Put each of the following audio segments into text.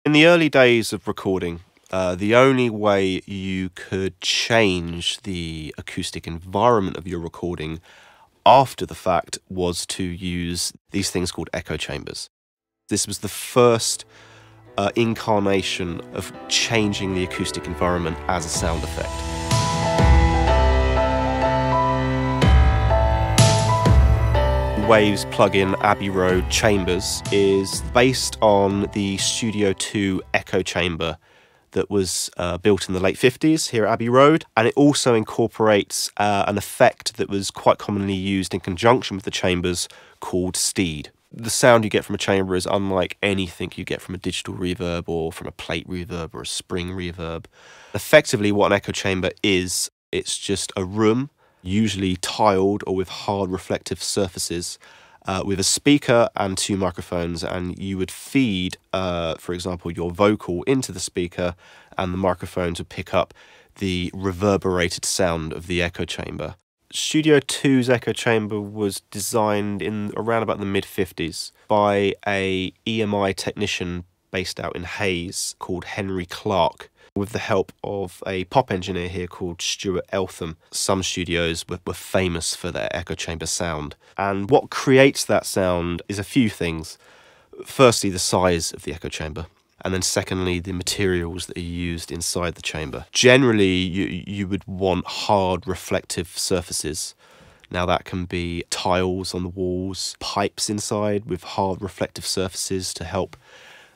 In the early days of recording, the only way you could change the acoustic environment of your recording after the fact was to use these things called echo chambers. This was the first incarnation of changing the acoustic environment as a sound effect. Waves plug-in Abbey Road Chambers is based on the Studio 2 echo chamber that was built in the late 50s here at Abbey Road, and it also incorporates an effect that was quite commonly used in conjunction with the chambers called steed. The sound you get from a chamber is unlike anything you get from a digital reverb or from a plate reverb or a spring reverb. Effectively, what an echo chamber is, it's just a room, usually tiled or with hard reflective surfaces, with a speaker and two microphones, and you would feed, for example, your vocal into the speaker, and the microphones would pick up the reverberated sound of the echo chamber. Studio 2's echo chamber was designed in around about the mid-50s by a EMI technician based out in Hayes called Henry Clark, with the help of a pop engineer here called Stuart Eltham. Some studios were famous for their echo chamber sound. And what creates that sound is a few things. Firstly, the size of the echo chamber. And then secondly, the materials that are used inside the chamber. Generally, you would want hard reflective surfaces. Now that can be tiles on the walls, pipes inside with hard reflective surfaces to help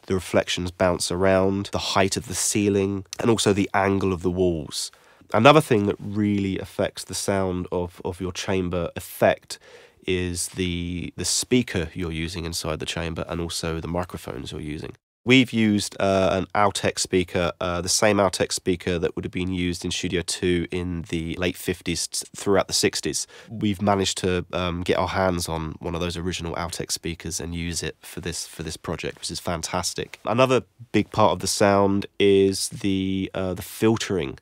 the reflections bounce around, the height of the ceiling, and also the angle of the walls. Another thing that really affects the sound of your chamber effect is the speaker you're using inside the chamber and also the microphones you're using. We've used an Altec speaker, the same Altec speaker that would have been used in Studio 2 in the late 50s throughout the 60s. We've managed to get our hands on one of those original Altec speakers and use it for this project, which is fantastic. Another big part of the sound is the filtering.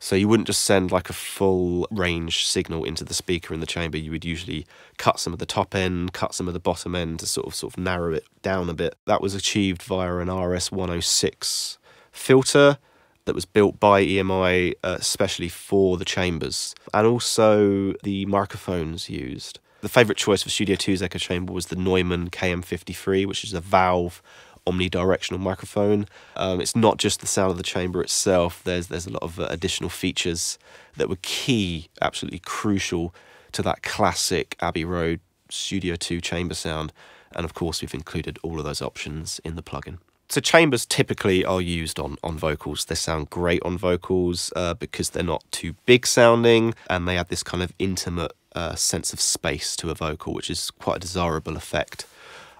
So you wouldn't just send like a full range signal into the speaker in the chamber. You would usually cut some of the top end, cut some of the bottom end to sort of narrow it down a bit. That was achieved via an RS-106 filter that was built by EMI especially for the chambers, and also the microphones used. The favourite choice for Studio 2's echo chamber was the Neumann KM53, which is a valve omnidirectional microphone. It's not just the sound of the chamber itself. There's a lot of additional features that were key, absolutely crucial to that classic Abbey Road Studio 2 chamber sound. And of course, we've included all of those options in the plugin. So chambers typically are used on vocals. They sound great on vocals because they're not too big sounding, and they add this kind of intimate sense of space to a vocal, which is quite a desirable effect.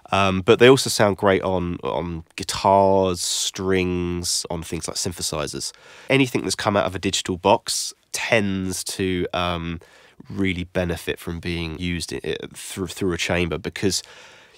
But they also sound great on guitars, strings, on things like synthesizers. Anything that's come out of a digital box tends to really benefit from being used through a chamber, because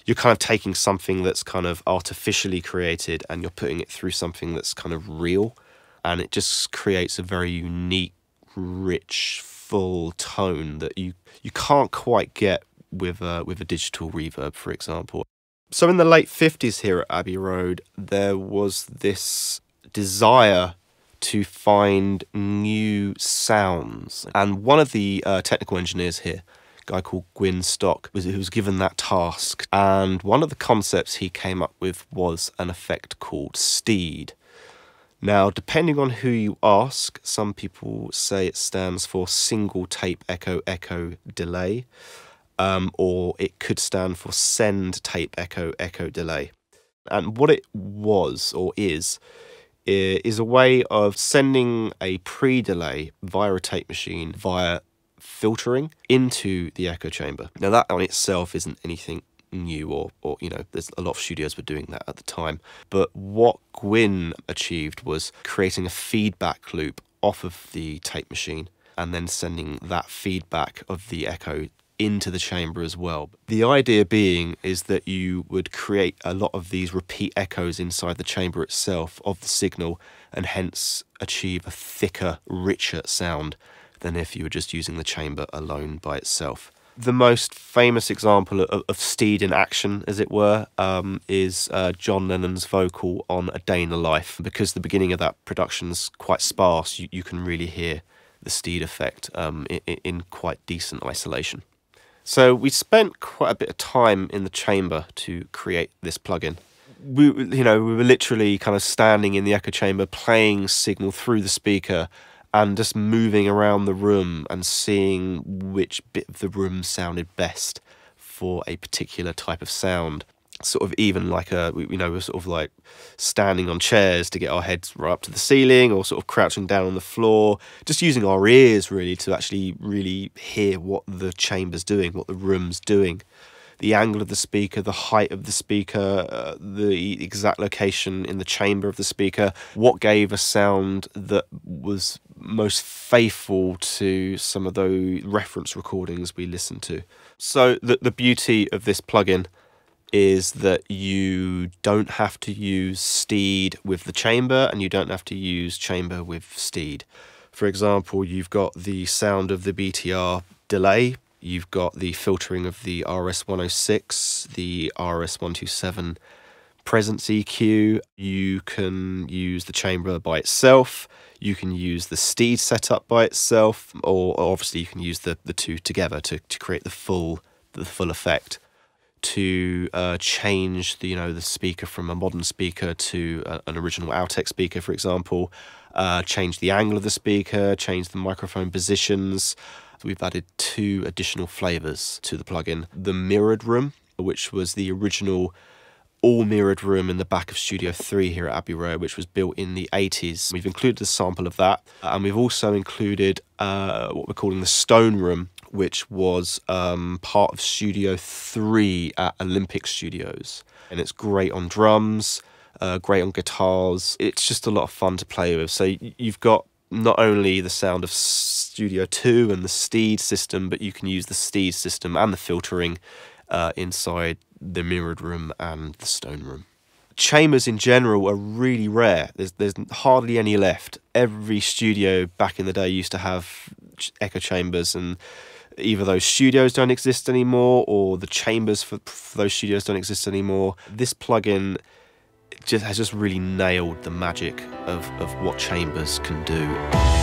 you're kind of taking something that's kind of artificially created and you're putting it through something that's kind of real, and it just creates a very unique, rich, full tone that you can't quite get with a digital reverb, for example. So in the late 50s here at Abbey Road, there was this desire to find new sounds. And one of the technical engineers here, a guy called Gwyn Stock, who was given that task. And one of the concepts he came up with was an effect called steed. Now, depending on who you ask, some people say it stands for single tape echo delay. Or it could stand for send tape echo delay. And what it was or is a way of sending a pre-delay via a tape machine via filtering into the echo chamber. Now that on itself isn't anything new, or there's a lot of studios were doing that at the time. But what Gwyn achieved was creating a feedback loop off of the tape machine and then sending that feedback of the echo into the chamber as well. The idea being is that you would create a lot of these repeat echoes inside the chamber itself of the signal, and hence achieve a thicker, richer sound than if you were just using the chamber alone by itself. The most famous example of Steed in action, as it were, is John Lennon's vocal on A Day in the Life. Because the beginning of that production's quite sparse, you can really hear the Steed effect in quite decent isolation. So we spent quite a bit of time in the chamber to create this plugin. We were literally kind of standing in the echo chamber, playing signal through the speaker, and just moving around the room and seeing which bit of the room sounded best for a particular type of sound. Sort of even like we're sort of like standing on chairs to get our heads right up to the ceiling, or sort of crouching down on the floor, just using our ears really to actually really hear what the chamber's doing, what the room's doing. The angle of the speaker, the height of the speaker, the exact location in the chamber of the speaker, what gave a sound that was most faithful to some of the reference recordings we listened to. So the beauty of this plugin is that you don't have to use Steed with the chamber, and you don't have to use chamber with Steed. For example, you've got the sound of the BTR delay, you've got the filtering of the RS106, the RS127 presence EQ. You can use the chamber by itself, you can use the Steed setup by itself, or obviously you can use the two together to create the full effect. To change the speaker from a modern speaker to an original Altec speaker, for example, change the angle of the speaker, change the microphone positions. So we've added 2 additional flavors to the plugin. The mirrored room, which was the original all mirrored room in the back of Studio 3 here at Abbey Road, which was built in the 80s. We've included a sample of that, and we've also included what we're calling the stone room, which was part of Studio 3 at Olympic Studios. And it's great on drums, great on guitars. It's just a lot of fun to play with. So you've got not only the sound of Studio 2 and the Steed system, but you can use the Steed system and the filtering inside the mirrored room and the stone room. Chambers in general are really rare. There's hardly any left. Every studio back in the day used to have echo chambers, and either those studios don't exist anymore, or the chambers for those studios don't exist anymore. This plugin has just really nailed the magic of what chambers can do.